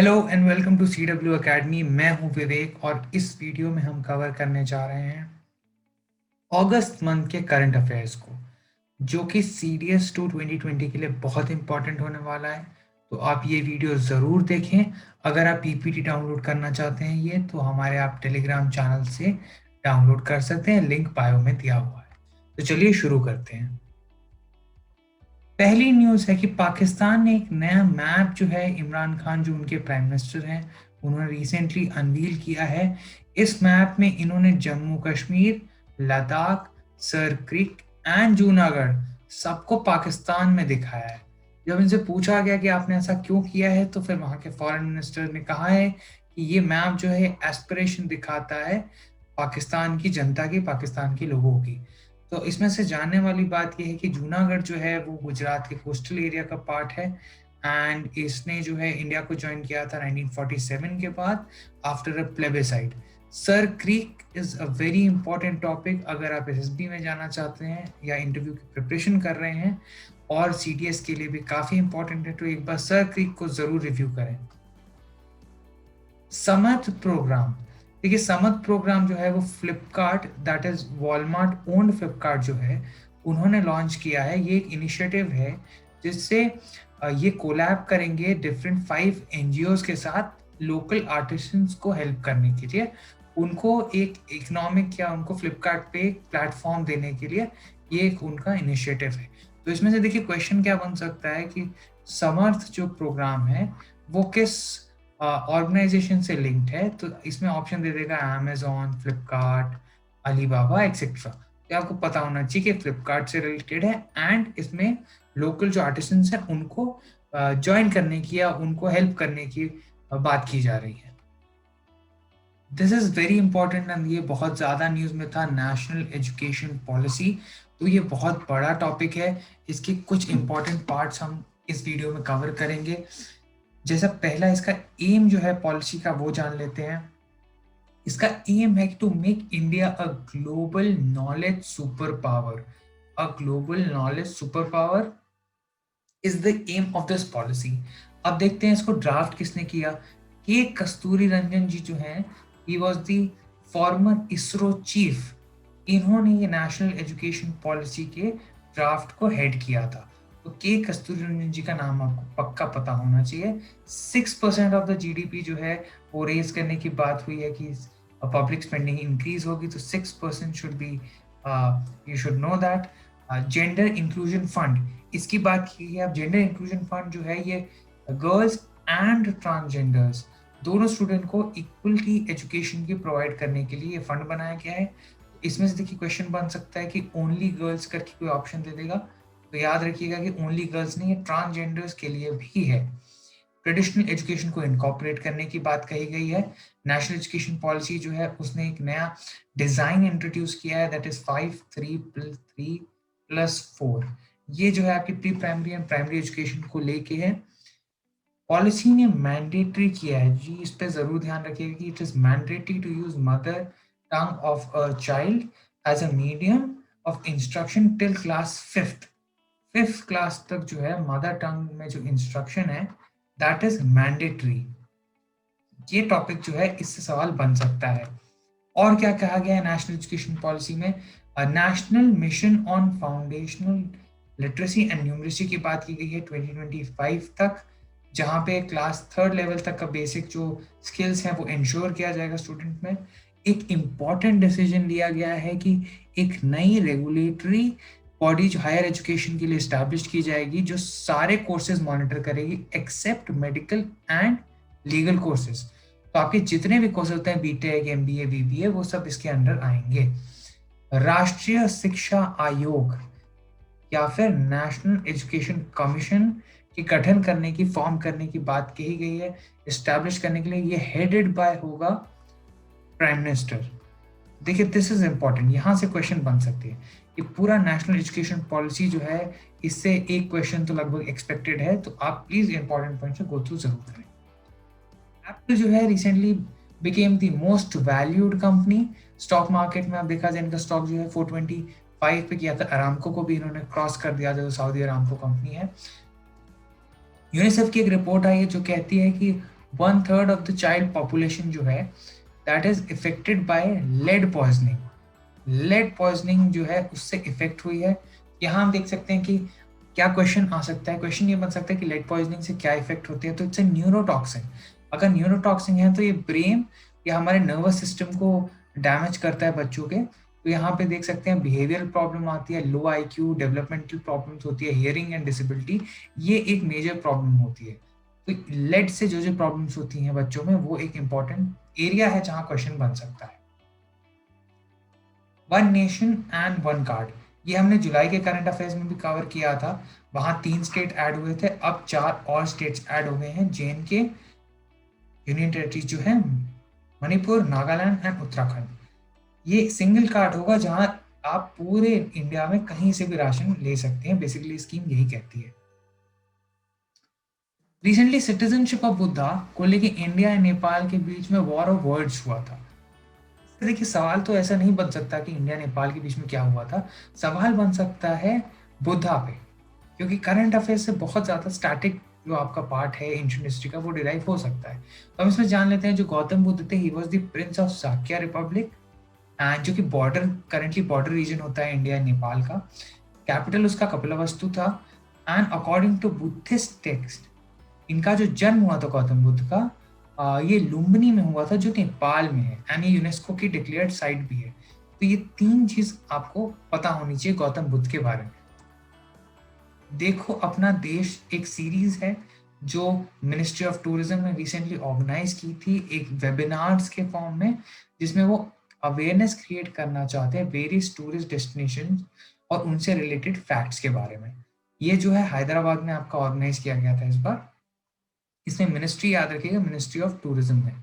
Hello and welcome to C W academy. मैं हूं विवेक और इस वीडियो में हम कवर करने जा रहे हैं अगस्त मंथ के करंट अफेयर्स को, जो कि सी डी एस टू 2020 के लिए बहुत इंपॉर्टेंट होने वाला है। तो आप ये वीडियो ज़रूर देखें। अगर आप पीपीटी डाउनलोड करना चाहते हैं ये तो हमारे आप टेलीग्राम चैनल से डाउनलोड कर सकते हैं, लिंक बायो में दिया हुआ है। तो चलिए शुरू करते हैं। पहली न्यूज़ है कि पाकिस्तान ने एक नया मैप जो है, इमरान खान जो उनके प्राइम मिनिस्टर हैं उन्होंने रिसेंटली अनवील किया है। इस मैप में इन्होंने जम्मू कश्मीर, लद्दाख, सर क्रिक एंड जूनागढ़ सबको पाकिस्तान में दिखाया है। जब इनसे पूछा गया कि आपने ऐसा क्यों किया है तो फिर वहां के फॉरेन मिनिस्टर ने कहा है कि ये मैप जो है एस्पिरेशन दिखाता है पाकिस्तान की जनता की, पाकिस्तान के लोगों की। तो इसमें से जानने वाली बात यह है कि जूनागढ़ जो है वो गुजरात के कोस्टल एरिया का पार्ट है एंड इसने जो है इंडिया को ज्वाइन किया था 1947 के बाद after a plebiscite. Sir creek is a very important topic अगर आप एसएसबी में जाना चाहते हैं या इंटरव्यू की प्रिपरेशन कर रहे हैं, और सीडीएस के लिए भी काफी इंपॉर्टेंट है, तो एक बार सर क्रीक को जरूर रिव्यू करें। समर्थ प्रोग्राम, देखिए समर्थ प्रोग्राम जो है वो Flipkart, that is Walmart owned Flipkart जो है उन्होंने लॉन्च किया है। ये एक इनिशिएटिव है जिससे ये कोलैब करेंगे डिफरेंट 5 एनजीओज के साथ लोकल आर्टिसंस को हेल्प करने के लिए, उनको एक इकोनॉमिक या उनको फ्लिपकार्ट पे एक प्लेटफॉर्म देने के लिए ये एक उनका इनिशिएटिव है। तो इसमें से देखिए क्वेश्चन क्या बन सकता है कि समर्थ जो प्रोग्राम है वो किस ऑर्गेनाइजेशन से लिंक्ड है। तो इसमें ऑप्शन दे देगा अमेजोन, फ्लिपकार्ट, अलीबाबा एक्सेट्रा। तो आपको पता होना चाहिए कि फ्लिपकार्ट से रिलेटेड है एंड इसमें लोकल जो आर्टिसंस हैं उनको ज्वाइन करने की या उनको हेल्प करने की बात की जा रही है। This is very important and ये बहुत ज़्यादा न्यूज़ में था, नेशनल एजुकेशन पॉलिसी। तो ये बहुत बड़ा टॉपिक है, इसके कुछ इंपॉर्टेंट पार्ट्स हम इस वीडियो में कवर करेंगे। जैसा पहला इसका एम जो है पॉलिसी का वो जान लेते हैं। इसका एम है to make India a global knowledge super power. A global knowledge super power is the aim of this policy. अब देखते हैं इसको ड्राफ्ट किसने किया। के कस्तूरी रंजन जी जो हैं, ही was the former ISRO chief. इन्होंने ये नेशनल एजुकेशन पॉलिसी के ड्राफ्ट को हेड किया था। तो के कस्तूरी रंजन जी का नाम आपको पक्का पता होना चाहिए। 6% ऑफ द जीडीपी जो है वो रेज करने की बात हुई है कि पब्लिक स्पेंडिंग इंक्रीज होगी, तो 6% should be, you should know that. Gender inclusion fund, इसकी बात की है। अब जेंडर इंक्लूजन फंड जो है ये गर्ल्स एंड ट्रांसजेंडर्स दोनों स्टूडेंट को इक्वलिटी एजुकेशन की प्रोवाइड करने के लिए ये फंड बनाया गया है। इसमें से देखिए क्वेश्चन बन सकता है कि ओनली गर्ल्स करके कोई ऑप्शन दे देगा, तो याद रखिएगा कि ओनली गर्ल्स नहीं, ये ट्रांसजेंडर्स के लिए भी है। ट्रेडिशनल एजुकेशन को इनकॉर्पोरेट करने की बात कही गई है। नेशनल एजुकेशन पॉलिसी जो है उसने एक नया डिजाइन इंट्रोड्यूस किया है, दैट इज 5-3+3+4। ये जो है आपकी pre primary and primary education को लेके है। पॉलिसी ने मैंडेटरी किया है जी, इस पे जरूर ध्यान रखिएगा कि it is mandatory to use mother tongue of a child as a medium of instruction till class fifth. Fifth class तक जो है मदर टंग में जो इंस्ट्रक्शन है दैट इज मैंडेटरी। ये टॉपिक जो है इससे सवाल बन सकता है। और क्या कहा गया है नेशनल एजुकेशन पॉलिसी में, national mission on foundational literacy and numeracy की बात की गई है 2025 तक, जहां पे क्लास थर्ड लेवल तक का बेसिक जो स्किल्स हैं वो इंश्योर किया जाएगा स्टूडेंट में। एक इम्पॉर्टेंट डिसीजन लिया गया है कि एक नई रेगुलेटरी बॉडी जो हायर एजुकेशन के लिए स्टैब्लिश की जाएगी, जो सारे कोर्सेज मॉनिटर करेगी except medical and legal courses. तो आपके जितने भी कोर्स होते हैं, बीटेक, एमबीए, बीबीए, वो सब इसके अंडर आएंगे। राष्ट्रीय शिक्षा आयोग या फिर नेशनल एजुकेशन कमीशन की गठन करने की, फॉर्म करने की बात कही गई है इस्टेब्लिश करने के लिए। ये हेडेड बाय होगा प्राइम मिनिस्टर। देखिए दिस इज इंपॉर्टेंट, यहां से क्वेश्चन बन सकते हैं कि पूरा नेशनल एजुकेशन पॉलिसी जो है इससे एक क्वेश्चन तो लगभग एक्सपेक्टेड है, तो आप प्लीज इंपॉर्टेंट पॉइंट से गो थ्रू जरूर करें। एप्पल जो है recently became the most valued company stock market में। आप देखा जाए इनका स्टॉक जो है 425 पे किया था। अरामको को भी इन्होंने क्रॉस कर दिया, जो सऊदी अरामको कंपनी है। यूनिसेफ की एक रिपोर्ट आई है जो कहती है कि 1/3 ऑफ द चाइल्ड पॉपुलेशन जो है that is affected by lead poisoning. Lead poisoning जो है उससे इफेक्ट हुई है। यहाँ हम देख सकते हैं कि क्या क्वेश्चन आ सकता है। क्वेश्चन ये बन सकता है कि लेड पॉइजनिंग से क्या इफेक्ट होती है, तो इट्स ए न्यूरोटॉक्सिन। अगर न्यूरोटॉक्सिन है तो ये ब्रेन या हमारे नर्वस सिस्टम को डैमेज करता है बच्चों के। तो यहाँ पे देख सकते हैं बिहेवियरल प्रॉब्लम आती है, लो आईक्यू, डेवलपमेंटल प्रॉब्लम्स होती है, हियरिंग एंड डिसेबिलिटी, ये एक मेजर प्रॉब्लम होती है। तो लेड से जो जो प्रॉब्लम्स होती हैं बच्चों में, वो एक इंपॉर्टेंट एरिया है जहाँ क्वेश्चन बन सकता है। One nation and one card, ये हमने जुलाई के करंट अफेयर्स में भी कवर किया था। वहां 3 स्टेट ऐड हुए थे, अब 4 और स्टेट्स ऐड हो गए हैं। JNK, यूनियन टेरिटरीज जो है, मणिपुर, नागालैंड एंड उत्तराखंड। ये सिंगल कार्ड होगा जहां आप पूरे इंडिया में कहीं से भी राशन ले सकते हैं। बेसिकली स्कीम यही कहती है। रिसेंटली सिटीजनशिप ऑफ बुद्धा को लेके इंडिया एंड नेपाल के बीच में वॉर ऑफ वर्ड्स हुआ था। देखिए सवाल तो ऐसा नहीं बन सकता कि इंडिया नेपाल के बीच में क्या हुआ था, सवाल बन सकता है बुद्धा पे, क्योंकि करंट अफेयर से बहुत ज्यादा स्टैटिक जो आपका पार्ट है एंशिएंट हिस्ट्री का वो डिराइव हो सकता है। तो हम इसमें जान लेते हैं जो गौतम बुद्ध थे, he was the prince of Shakya republic, and जो कि बॉर्डर करंटली बॉर्डर रीजन होता है इंडिया नेपाल का। कैपिटल उसका कपिलवस्तु था। And according to Buddhist text, इनका जो जन्म हुआ था गौतम बुद्ध का, ये लुम्बिनी में हुआ था जो नेपाल में है, एंड ये यूनेस्को की डिक्लेयर्ड साइट भी है। तो ये 3 चीज आपको पता होनी चाहिए गौतम बुद्ध के बारे में। देखो अपना देश एक सीरीज है जो मिनिस्ट्री ऑफ टूरिज्म ने रिसेंटली ऑर्गेनाइज की थी एक वेबिनार्स के फॉर्म में, जिसमें वो अवेयरनेस क्रिएट करना चाहते हैं वेरियस टूरिस्ट डेस्टिनेशन और उनसे रिलेटेड फैक्ट्स के बारे में। ये जो है हैदराबाद में आपका ऑर्गेनाइज किया गया था इस बार। इसमें मिनिस्ट्री याद रखिएगा, मिनिस्ट्री ऑफ टूरिज्म है।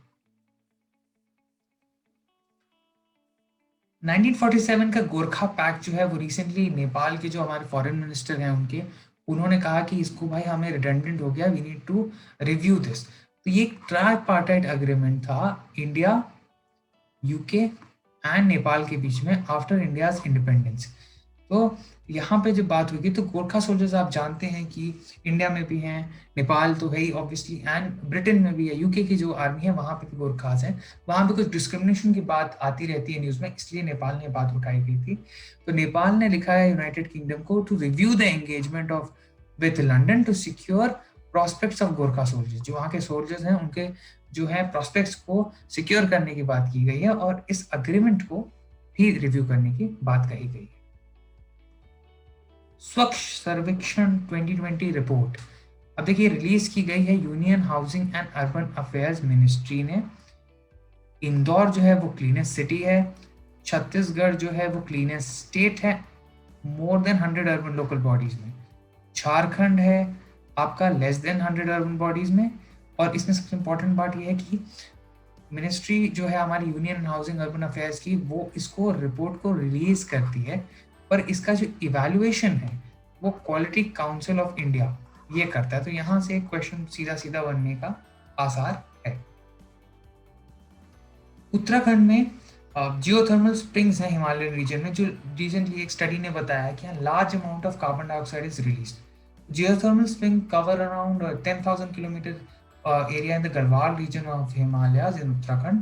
1947 का गोरखा पैक्ट जो है वो रिसेंटली नेपाल के जो हमारे फॉरेन मिनिस्टर हैं उनके, उन्होंने कहा कि इसको भाई हमें रिडंडेंट हो गया, we need to review this. तो ये एक ट्राइपार्टाइट अग्रीमेंट था इंडिया, यूके एंड नेपाल के बीच में आफ्टर इंडियाज इंडिपेंडेंस। तो यहाँ पे जब बात होगी तो गोरखा सोल्जर्स आप जानते हैं कि इंडिया में भी हैं, नेपाल तो है ही ऑब्वियसली, एंड ब्रिटेन में भी है, यूके की जो आर्मी है वहाँ पे भी गोरखास हैं। वहाँ पे कुछ डिस्क्रिमिनेशन की बात आती रहती है न्यूज़ में, इसलिए नेपाल ने बात उठाई गई थी। तो नेपाल ने लिखा है यूनाइटेड किंगडम को to review the engagement of with London to secure prospects of Gurkha soldiers. जो वहाँ के सोल्जर्स हैं उनके जो है प्रोस्पेक्ट्स को सिक्योर करने की बात की गई है, और इस अग्रीमेंट को भी रिव्यू करने की बात कही गई है। स्वच्छ सर्वेक्षण 2020 रिपोर्ट अब देखिए रिलीज की गई है union housing and urban affairs ministry ने। इंदौर जो है वो क्लीनेस्ट सिटी है, छत्तीसगढ़ जो है वो क्लीनेस्ट स्टेट है more than 100 urban local bodies में, झारखंड है आपका लेस देन 100 अर्बन बॉडीज में। और इसमें सबसे इंपॉर्टेंट बात यह है कि मिनिस्ट्री जो है हमारी यूनियन हाउसिंग अर्बन अफेयर्स की, वो इसको रिपोर्ट को रिलीज करती है, पर इसका जो इवैल्यूएशन है वो क्वालिटी काउंसिल ऑफ इंडिया ये करता है। तो यहाँ से क्वेश्चन सीधा सीधा बनने का आसार है। उत्तराखंड में जियोथर्मल स्प्रिंग्स हैं हिमालयन रीजन में, जो रिसेंटली एक स्टडी ने बताया कि large amount of carbon dioxide is release. Geothermal spring cover around 10,000 kilometre area in the Garhwal region of Himalayas in Uttarakhand.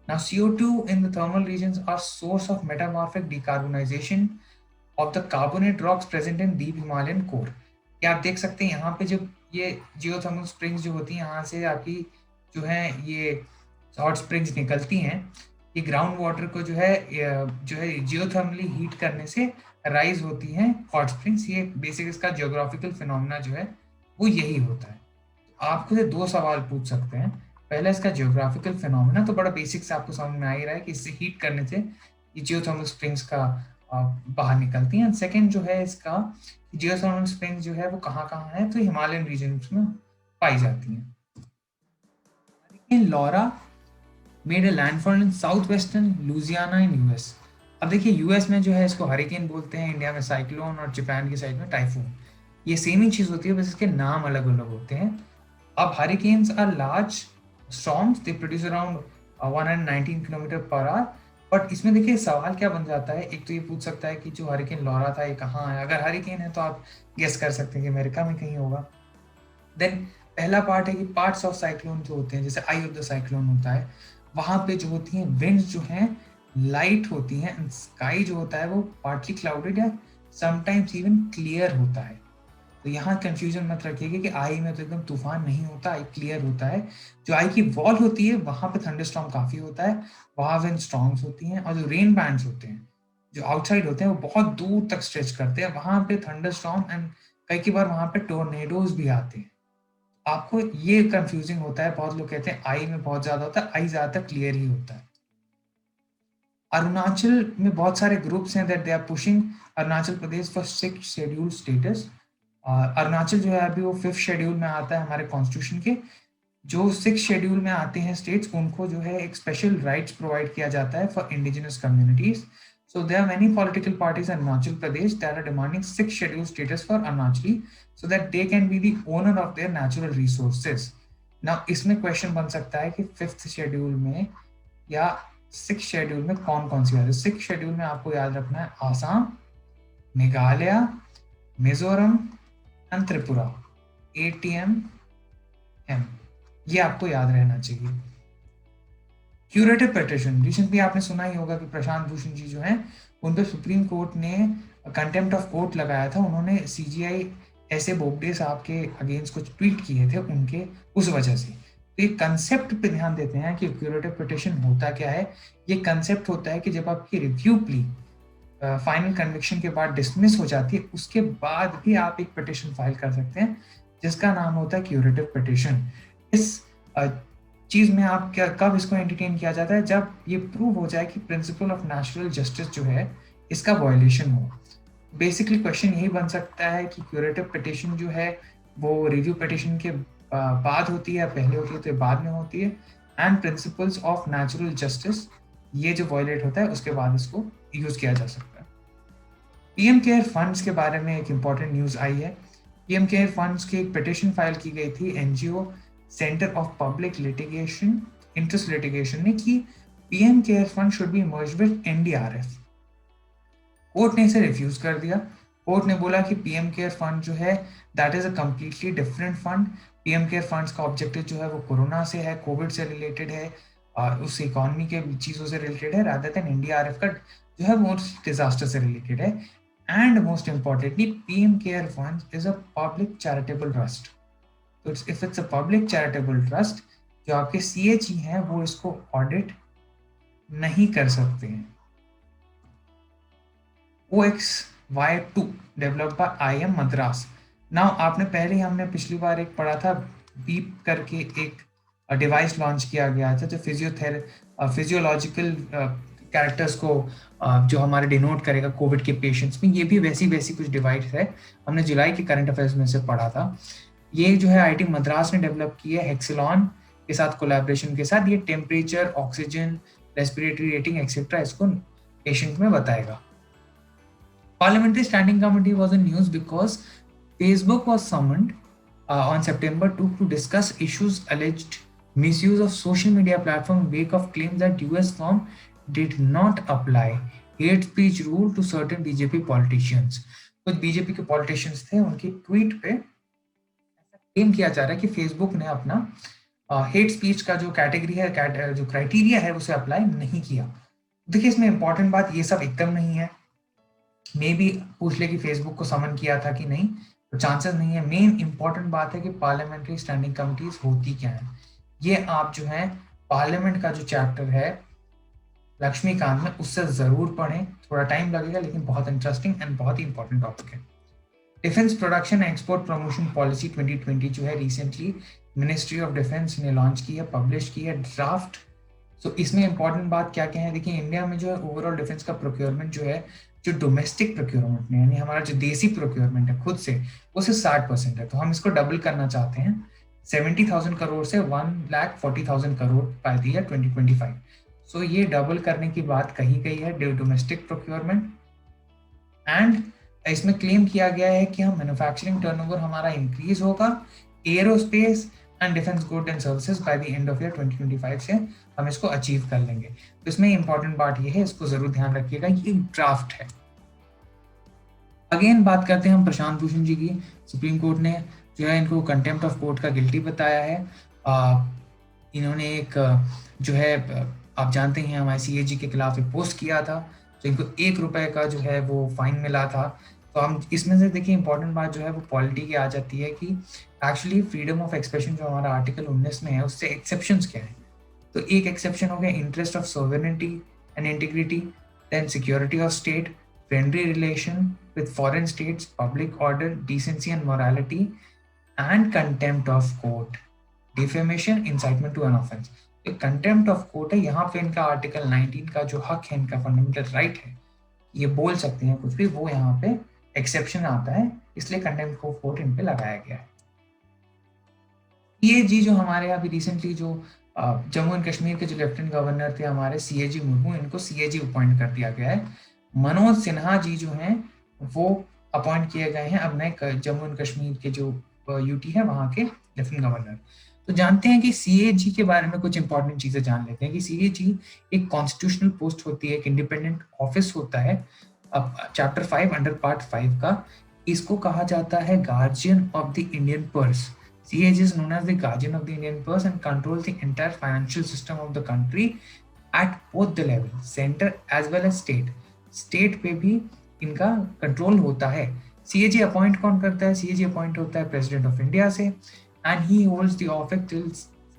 Now, CO2 in the thermal regions are source of metamorphic decarbonization of the carbonate rocks present in deep Himalayan core. क्या आप देख सकते हैं यहाँ पे जब ये geothermal springs जो होती हैं यहाँ से आपकी जो है ये हॉट स्प्रिंग्स निकलती हैं, ये ग्राउंड वाटर को जो है जियोथर्मली हीट करने से राइज होती हैं हॉट स्प्रिंग्स। ये बेसिक इसका जियोग्राफिकल फिनोमेना जो है वो यही होता है। आपको 2 सवाल पूछ सकते हैं। पहला इसका जियोग्राफिकल फिनोमेना तो बड़ा बेसिक से आपको समझ में आ ही रहा है कि इससे हीट करने से ये जियोथर्मल स्प्रिंग्स का बाहर निकलती हैं। सेकंड जो है इसका जियोथर्मल स्प्रिंग्स जो है वो कहाँ कहाँ है, तो हिमालयन रीजन में पाई जाती हैं। Laura made a landfall in south western Louisiana in US. अब देखिए यूएस में जो है इसको हरिकेन बोलते हैं, इंडिया में साइक्लोन, और जापान की साइड में टाइफून। ये सेम ही चीज होती है, बस इसके नाम अलग अलग होते हैं। अब hurricanes are large storms, they produce around 119 kilometre per hour. But इसमें देखिए सवाल क्या बन जाता है, एक तो ये पूछ सकता है कि जो हरिकेन लॉरा था ये कहाँ है। अगर हरिकेन है तो आप गेस कर सकते हैं कि अमेरिका में कहीं होगा। देन पहला पार्ट है कि पार्ट्स ऑफ साइक्लोन जो होते हैं, जैसे आई ऑफ द साइक्लोन होता है, वहां पे जो होती हैं विंड्स जो हैं लाइट होती हैं, एंड स्काई जो होता है वो पार्टली क्लाउडेड या समटाइम्स इवन क्लियर होता है। तो यहाँ कंफ्यूजन मत रखिएगा कि आई में तो एकदम तूफान नहीं होता, आई क्लियर होता है। जो आई की वॉल होती है वहां पे थंडरस्टॉर्म काफी होता है, वहां विंड स्टॉर्म्स होती हैं, और जो रेन बैंड्स होते हैं जो आउटसाइड होते हैं वो बहुत दूर तक स्ट्रेच करते हैं, वहां पे थंडरस्टॉर्म एंड कई बार वहां पे टोर्नेडोज भी आते हैं। आपको ये कंफ्यूजिंग होता है, बहुत लोग कहते हैं आई में बहुत ज्यादा होता है, आई ज्यादातर क्लियर ही होता है। अरुणाचल में बहुत सारे ग्रुप्स हैं that they are pushing Arunachal Pradesh for 6 schedule status. Arunachal जो है अभी वो 5th शेड्यूल में आता है हमारे कॉन्स्टिट्यूशन के। जो 6 शेड्यूल में आते हैं स्टेट्स, उनको जो है एक स्पेशल राइट्स प्रोवाइड किया जाता है for indigenous communities. So there are many political parties in Arunachal Pradesh that are demanding 6th schedule status for Arunachali so that they can be the owner of their natural resources. Now इसमें question बन सकता है कि 5th schedule में या 6th schedule में कौन कौन सी आती है। 6th शेड्यूल में आपको याद रखना है आसाम, मेघालय, मिजोरम एंड त्रिपुरा, ATM, ये आपको याद रहना चाहिए। क्यूरेटिव पिटिशन, रिसेंटली आपने सुना ही होगा कि प्रशांत भूषण जी जो हैं उन पर सुप्रीम कोर्ट ने कंटेम्प्ट ऑफ कोर्ट लगाया था। उन्होंने CGI ऐसे बोबडे साहब के अगेंस्ट कुछ ट्वीट किए थे उनके, उस वजह से। तो ये कंसेप्ट पे ध्यान देते हैं कि क्यूरेटिव पिटिशन होता क्या है। ये कंसेप्ट होता है कि जब आपकी रिव्यू प्ली फाइनल कन्विक्शन के बाद डिसमिस हो जाती है, उसके बाद भी आप एक पिटिशन फाइल कर सकते हैं जिसका नाम होता है क्यूरेटिव पिटिशन। इस चीज में आप क्या कब इसको एंटरटेन किया जाता है, जब ये प्रूव हो जाए कि प्रिंसिपल ऑफ नेचुरल जस्टिस जो है इसका वायलेशन हो। बेसिकली क्वेश्चन यही बन सकता है कि क्यूरेटिव पिटिशन जो है वो रिव्यू पिटिशन के बाद होती है या पहले होती है, तो बाद में होती है, and principles of natural justice ये जो वायलेट होता है उसके बाद इसको यूज किया जा सकता है। PM केयर फंड्स के बारे में एक इंपॉर्टेंट न्यूज आई है। PM केयर फंड्स की एक पिटिशन फाइल की गई थी NGO centre of public litigation interest litigation ने कि PM care fund should be merged with NDRF। Court ने इसे रिफ्यूज कर दिया। कोर्ट ने बोला कि PM केयर फंड जो है that is a completely different fund. PM care funds का ऑब्जेक्टिव जो है वो कोरोना से है, कोविड से रिलेटेड है, उस इकोनॉमी के चीजों से रिलेटेड है, रादर देन NDRF का जो है वो डिजास्टर से रिलेटेड है। And most importantly PM care fund is a public charitable trust. तो if it's a public charitable trust, जो आपके CHE हैं वो इसको ऑडिट नहीं कर सकते हैं। OXY2 developed by IIM Madras. Now आपने पहले ही हमने पिछली बार एक पढ़ा था, बीप करके एक डिवाइस लॉन्च किया गया था जो फिजियोलॉजिकल कैरेक्टर्स को जो हमारे डिनोट करेगा कोविड के पेशेंट्स में। ये भी वैसी कुछ डिवाइस है, हमने जुलाई के करंट अफेयर्स में से पढ़ा था। ये जो है IIT मद्रास ने डेवलप की है हेक्सिलॉन के साथ कोलैबोरेशन के साथ। ये temperature, oxygen, respiratory rating etcetera इसको पेशेंट में बताएगा। Parliamentary Standing Committee was in news because Facebook was summoned on September 2 to discuss issues alleged misuse of social media platform in wake of claims that US firm did not apply hate speech rule to certain BJP politicians। कुछ BJP के politicians थे, उनकी tweet पे claim किया जा रहा है कि फेसबुक ने अपना हेट स्पीच का जो कैटेगरी है, जो क्राइटेरिया है उसे अप्लाई नहीं किया। देखिए इसमें इंपॉर्टेंट बात ये सब एकदम नहीं है। मे भी पूछ ले कि फेसबुक को समन किया था कि नहीं, तो चांसेस नहीं है। मेन इंपॉर्टेंट बात है कि पार्लियामेंट्री स्टैंडिंग कमिटीज होती क्या है। ये आप जो है पार्लियामेंट का जो चैप्टर है लक्ष्मीकांत में उससे जरूर पढ़ें, थोड़ा टाइम लगेगा लेकिन बहुत इंटरेस्टिंग एंड बहुत ही इंपॉर्टेंट टॉपिक है। Defence production and export promotion policy 2020 जो है रिसेंटली मिनिस्ट्री ऑफ डिफेंस ने लॉन्च की है, पब्लिश की है ड्राफ्ट। सो इसमें इंपॉर्टेंट बात क्या क्या है, देखिए इंडिया में जो है ओवरऑल डिफेंस का प्रोक्योरमेंट जो है, जो डोमेस्टिक प्रोक्योरमेंट में यानी हमारा जो देसी प्रोक्योरमेंट है खुद से, वो सिर्फ 60% है। तो हम इसको डबल करना चाहते हैं 70,000 करोड़ से 1,40,000 करोड़ बाय द ईयर 2025। सो ये डबल करने की बात कही गई है डोमेस्टिक प्रोक्योरमेंट। एंड इसमें क्लेम किया गया है कि हम मैन्युफैक्चरिंग टर्नओवर हमारा इंक्रीज होगा, aerospace and defence good and services by the end of year 2025 से हम इसको अचीव कर लेंगे। तो इसमें इंपॉर्टेंट बात ये है, इसको जरूर ध्यान रखिएगा, ये ड्राफ्ट है। अगेन बात करते हैं हम प्रशांत भूषण जी की। सुप्रीम कोर्ट ने जो है इनको कंटेम्प्ट ऑफ कोर्ट का गिल्टी बताया है। इन्होंने एक जो है आप जानते हैं हमारे CAG के खिलाफ एक पोस्ट किया था, तो इनको 1 रुपए का जो है वो फाइन मिला था। तो हम इसमें से देखिए इंपॉर्टेंट बात जो है वो पॉलिटी की आ जाती है कि एक्चुअली फ्रीडम ऑफ एक्सप्रेशन जो हमारा आर्टिकल 19 में है उससे एक्सेप्शंस क्या है। तो एक एक्सेप्शन हो गया interest of sovereignty and integrity, then security of state, friendly relation with foreign states, public order, decency and morality and contempt of court, defamation, incitement to an offence. Contempt of court है, यहाँ पे इनका article 19 का जो हक है, इनका fundamental right है, ये बोल सकते हैं कुछ भी, वो यहाँ पे एक्सेप्शन आता है, इसलिए कंटेम्प्ट ऑफ कोर्ट इन पे लगाया गया है। CAG जो हमारे अभी रिसेंटली जो जम्मू एंड कश्मीर के जो लेफ्टिनेंट गवर्नर थे हमारे CAG मुर्मू, इनको CAG अपॉइंट कर दिया गया है। मनोज सिन्हा जी जो हैं वो अपॉइंट किए गए हैं अब नए जम्मू एंड कश्मीर के जो UT है वहाँ के लेफ्टिनेंट गवर्नर। तो जानते हैं कि CAG के बारे में कुछ इंपॉर्टेंट चीजें जान लेते हैं कि CAG एक कॉन्स्टिट्यूशनल पोस्ट होती है, एक इंडिपेंडेंट ऑफिस होता है। अब चैप्टर 5 अंडर पार्ट 5 का इसको कहा जाता है guardian of the Indian purse. CAG is known as the guardian of the Indian purse and controls the entire financial system of the country at both the level, center as well as state. State पे भी इनका control होता है। CAG appoint कौन करता है? CAG appoint होता है प्रेसिडेंट ऑफ इंडिया से and he holds the office till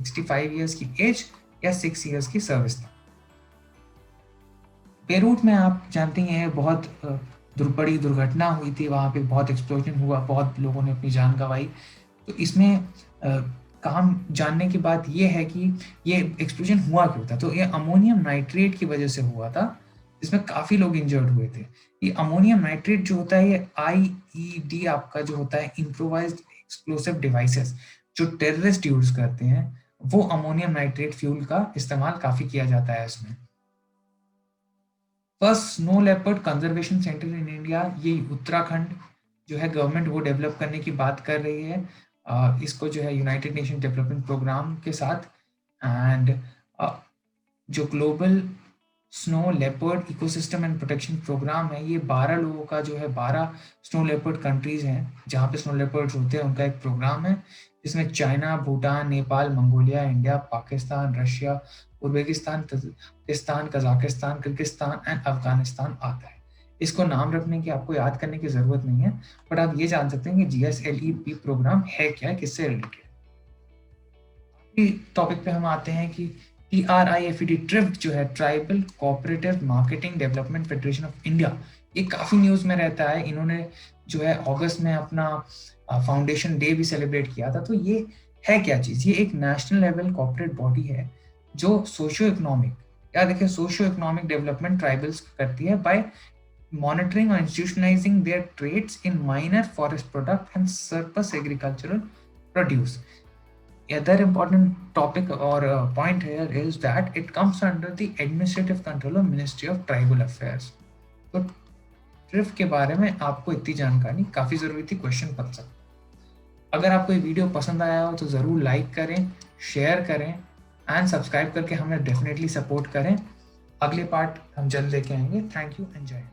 65 years की एज या 6 इयर्स की सर्विस तक। बेरूट में आप जानते हैं बहुत बड़ी दुर्घटना हुई थी, वहाँ पे बहुत एक्सप्लोजन हुआ, बहुत लोगों ने अपनी जान गंवाई। तो इसमें काम जानने की बात ये है कि ये एक्सप्लोजन हुआ क्यों था। तो ये अमोनियम नाइट्रेट की वजह से हुआ था, जिसमें काफ़ी लोग इंजर्ड हुए थे। ये अमोनियम नाइट्रेट जो होता है ये IED आपका जो होता है इम्प्रोवाइज्ड एक्सप्लोसिव डिवाइसेस, जो टेररिस्ट यूज करते हैं, वो अमोनियम नाइट्रेट फ्यूल का इस्तेमाल काफ़ी किया जाता है इसमें। First snow leopard conservation centre in India, ये उत्तराखंड जो है गवर्नमेंट वो डेवलप करने की बात कर रही है, इसको जो है यूनाइटेड नेशन डेवलपमेंट प्रोग्राम के साथ। एंड जो global snow leopard ecosystem and protection program है, ये 12 लोगों का जो है 12 स्नो लेपर्ड कंट्रीज हैं जहाँ पे स्नो लेपर्ड्स होते हैं, उनका एक प्रोग्राम है जिसमें China, Bhutan, Nepal, Mongolia, India, Pakistan, Russia, Uzbekistan, Tajikistan, Kazakhstan, Kyrgyzstan and Afghanistan आता है। इसको नाम रखने की आपको याद करने की जरूरत नहीं है, बट आप ये जान सकते हैं कि GSLEP प्रोग्राम है क्या, किससे रिलेटेड। टॉपिक पे हम आते हैं कि TRIFED ट्रिफ्ट जो है tribal cooperative marketing development federation of India, ये काफ़ी न्यूज़ में रहता है। इन्होंने जो है अगस्त में अपना फाउंडेशन डे भी सेलिब्रेट किया था। तो ये है क्या चीज़? ये एक नेशनल लेवल कॉर्पोरेट बॉडी है जो सोशियो इकोनॉमिक, या देखिए सोशियो इकोनॉमिक डेवलपमेंट ट्राइबल्स करती है bye monitoring or institutionalizing their trades in minor forest product and surplus agricultural produce. Other important topic or point here is that it comes under the administrative control of Ministry of Tribal Affairs. तो ट्रिफ के बारे में आपको इतनी जानकारी काफ़ी ज़रूरी थी क्वेश्चन पढ़ सकते। अगर आपको ये वीडियो पसंद आया हो तो ज़रूर लाइक करें, शेयर करें एंड सब्सक्राइब करके हमें डेफिनेटली सपोर्ट करें। अगले पार्ट हम जल्द लेके आएंगे। थैंक यू एंड जय हिंद।